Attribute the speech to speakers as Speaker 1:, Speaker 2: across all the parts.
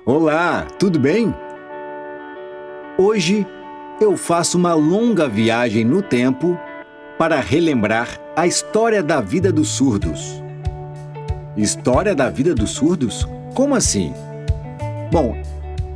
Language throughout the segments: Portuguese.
Speaker 1: Olá, tudo bem? Hoje eu faço uma longa viagem no tempo para relembrar a história da vida dos surdos. História da vida dos surdos? Como assim? Bom,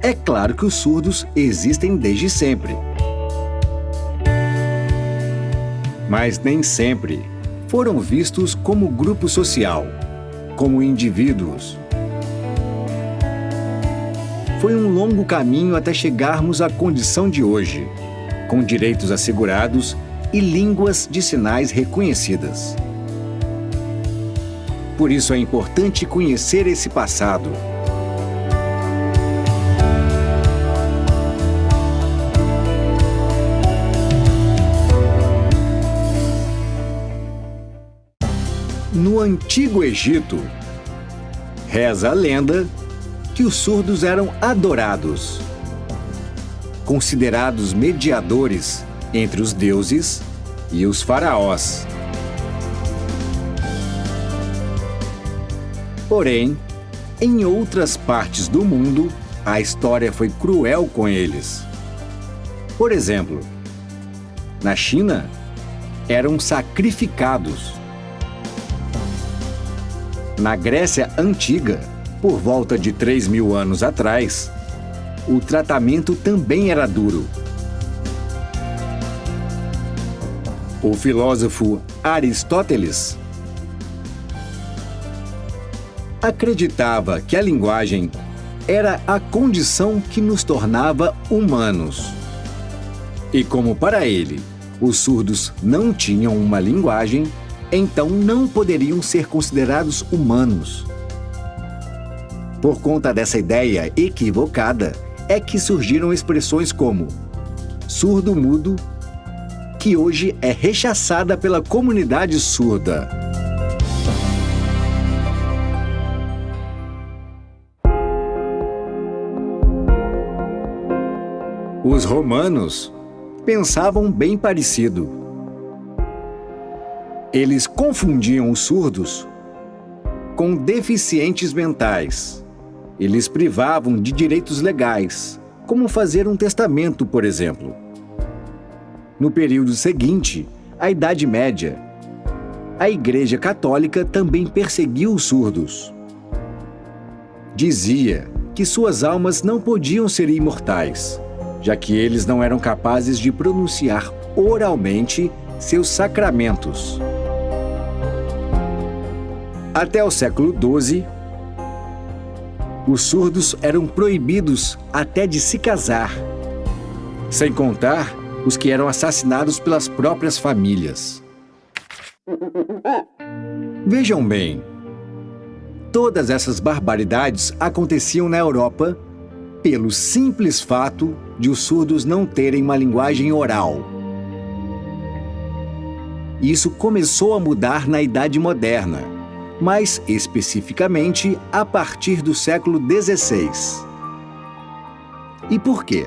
Speaker 1: é claro que os surdos existem desde sempre. Mas nem sempre foram vistos como grupo social, como indivíduos. Foi um longo caminho até chegarmos à condição de hoje, com direitos assegurados e línguas de sinais reconhecidas. Por isso é importante conhecer esse passado. No Antigo Egito, reza a lenda que os surdos eram adorados, considerados mediadores entre os deuses e os faraós. Porém, em outras partes do mundo, a história foi cruel com eles. Por exemplo, na China, eram sacrificados. Na Grécia Antiga, por volta de 3.000 anos atrás, o tratamento também era duro. O filósofo Aristóteles acreditava que a linguagem era a condição que nos tornava humanos. E como para ele, os surdos não tinham uma linguagem, então não poderiam ser considerados humanos. Por conta dessa ideia equivocada, é que surgiram expressões como surdo-mudo, que hoje é rechaçada pela comunidade surda. Os romanos pensavam bem parecido. Eles confundiam os surdos com deficientes mentais. Eles privavam de direitos legais, como fazer um testamento, por exemplo. No período seguinte, a Idade Média, a Igreja Católica também perseguiu os surdos. Dizia que suas almas não podiam ser imortais, já que eles não eram capazes de pronunciar oralmente seus sacramentos. Até o século XII, os surdos eram proibidos até de se casar, sem contar os que eram assassinados pelas próprias famílias. Vejam bem, todas essas barbaridades aconteciam na Europa pelo simples fato de os surdos não terem uma linguagem oral. Isso começou a mudar na Idade Moderna, mais especificamente a partir do século XVI. E por quê?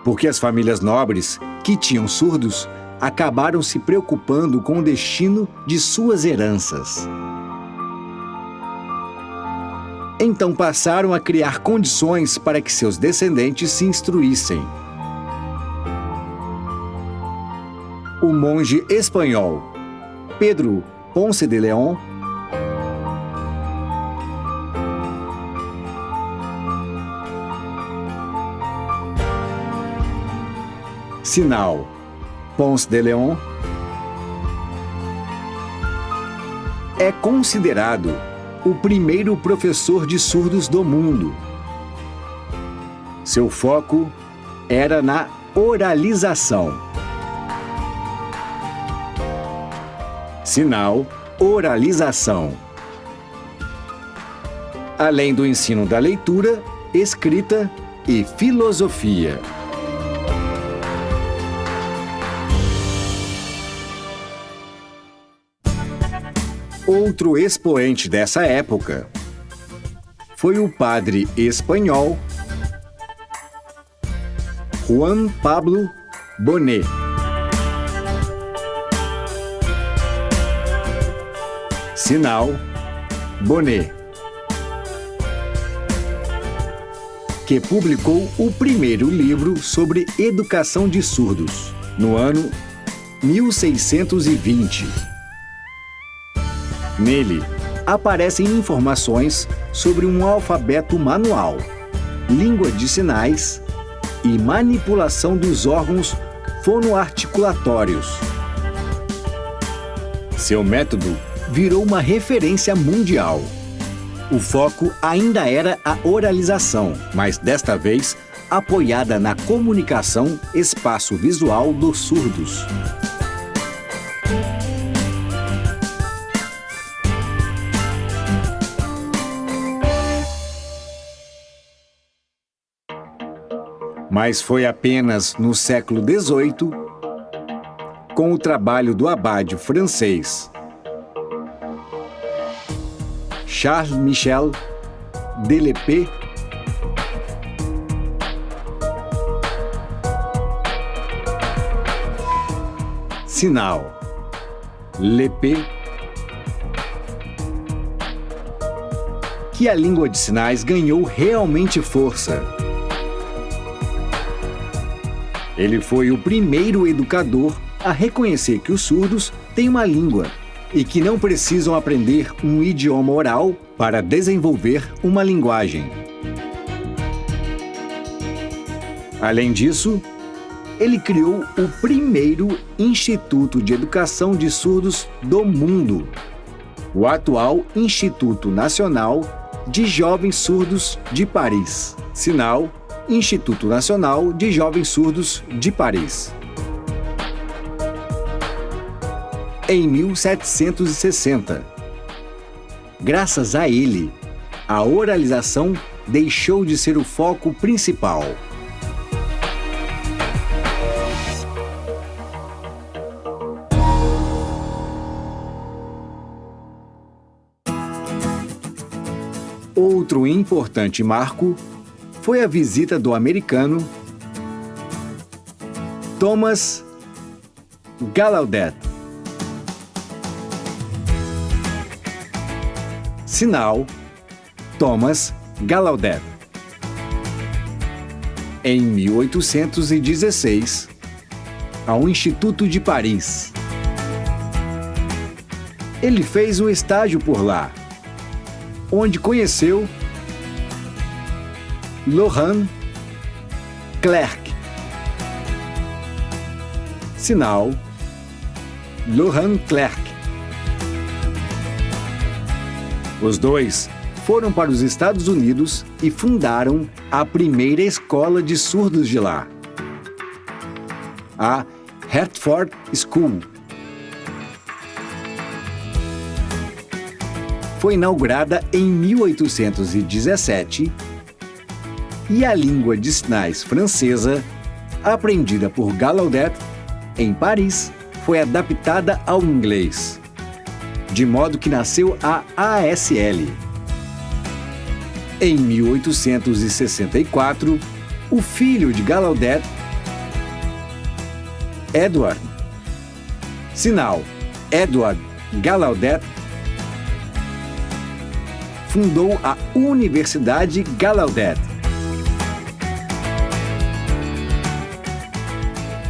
Speaker 1: Porque as famílias nobres que tinham surdos acabaram se preocupando com o destino de suas heranças. Então passaram a criar condições para que seus descendentes se instruíssem. O monge espanhol Pedro Ponce de León Sinal Ponce de León é considerado o primeiro professor de surdos do mundo. Seu foco era na oralização. Sinal, oralização. Além do ensino da leitura, escrita e filosofia. Outro expoente dessa época foi o padre espanhol Juan Pablo Bonet. Sinal Bonet. que publicou o primeiro livro sobre educação de surdos, no ano 1620. Nele, aparecem informações sobre um alfabeto manual, língua de sinais e manipulação dos órgãos fonoarticulatórios. Seu método virou uma referência mundial. O foco ainda era a oralização, mas desta vez apoiada na comunicação espaço-visual dos surdos. Mas foi apenas no século XVIII, com o trabalho do abade francês Charles-Michel Delepé, sinal Lepé, que a língua de sinais ganhou realmente força. Ele foi o primeiro educador a reconhecer que os surdos têm uma língua e que não precisam aprender um idioma oral para desenvolver uma linguagem. Além disso, ele criou o primeiro Instituto de Educação de Surdos do mundo, o atual Instituto Nacional de Jovens Surdos de Paris, sinal Instituto Nacional de Jovens Surdos de Paris. Em 1760. Graças a ele, a oralização deixou de ser o foco principal. Outro importante marco foi a visita do americano Thomas Gallaudet. Sinal Thomas Gallaudet. Em 1816, ao Instituto de Paris. Ele fez um estágio por lá, onde conheceu Laurent Clerc. Sinal Laurent Clerc. Os dois foram para os Estados Unidos e fundaram a primeira escola de surdos de lá, a Hertford School. Foi inaugurada em 1817 e a língua de sinais francesa, aprendida por Gallaudet em Paris, foi adaptada ao inglês, de modo que nasceu a ASL. Em 1864, o filho de Gallaudet, Edward, sinal Edward Gallaudet, fundou a Universidade Gallaudet.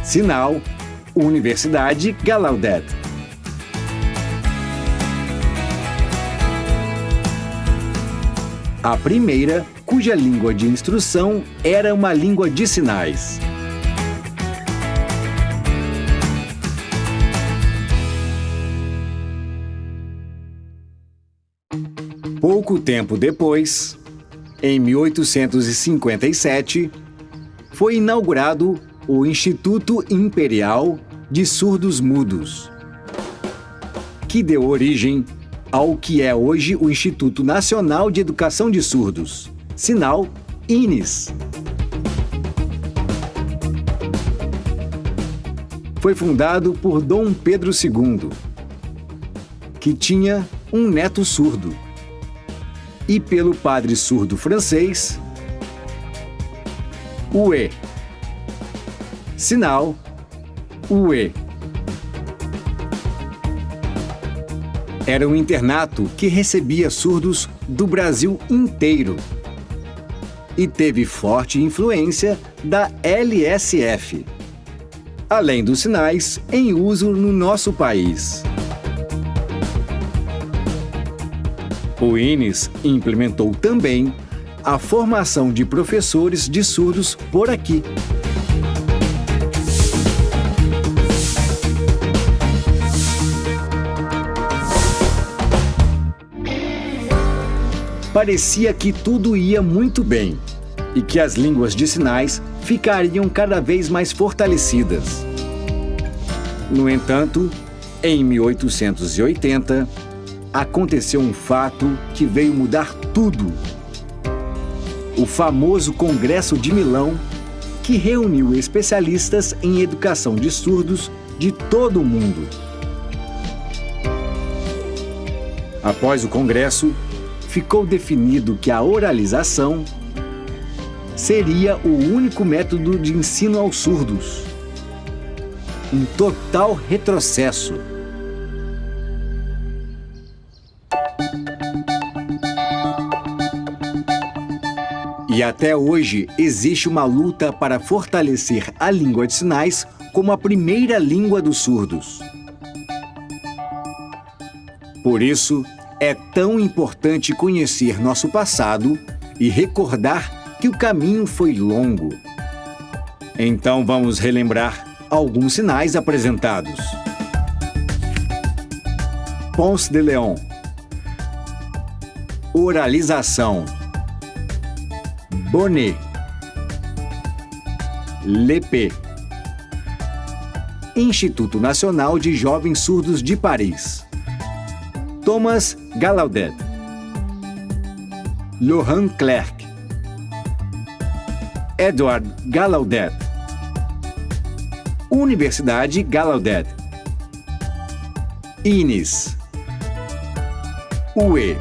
Speaker 1: Sinal Universidade Gallaudet. A primeira, cuja língua de instrução era uma língua de sinais. Pouco tempo depois, em 1857, foi inaugurado o Instituto Imperial de Surdos Mudos, que deu origem ao que é hoje o Instituto Nacional de Educação de Surdos, sinal INES. Foi fundado por Dom Pedro II, que tinha um neto surdo, e pelo padre surdo francês, UE, sinal UE. Era um internato que recebia surdos do Brasil inteiro. e teve forte influência da LSF, além dos sinais em uso no nosso país. O INES implementou também a formação de professores de surdos por aqui. Parecia que tudo ia muito bem e que as línguas de sinais ficariam cada vez mais fortalecidas. No entanto, em 1880, aconteceu um fato que veio mudar tudo. O famoso Congresso de Milão, que reuniu especialistas em educação de surdos de todo o mundo. Após o Congresso, ficou definido que a oralização seria o único método de ensino aos surdos. Um total retrocesso. E até hoje existe uma luta para fortalecer a língua de sinais como a primeira língua dos surdos. Por isso, é tão importante conhecer nosso passado e recordar que o caminho foi longo. Então vamos relembrar alguns sinais apresentados. Ponce de León. Oralização. Bonnet. Lepé. Instituto Nacional de Jovens Surdos de Paris. Thomas Gallaudet. Laurent Clerc. Edward Gallaudet. Universidade Gallaudet. INES. UE.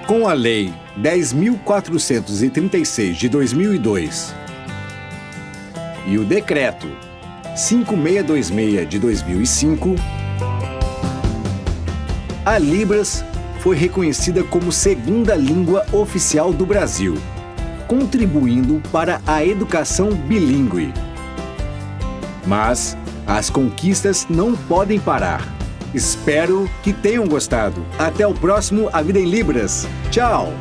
Speaker 1: Com a Lei 10.436 de 2002 e o Decreto 5626 de 2005, a Libras foi reconhecida como segunda língua oficial do Brasil, contribuindo para a educação bilíngue. Mas as conquistas não podem parar. Espero que tenham gostado. Até o próximo A Vida em Libras. Tchau!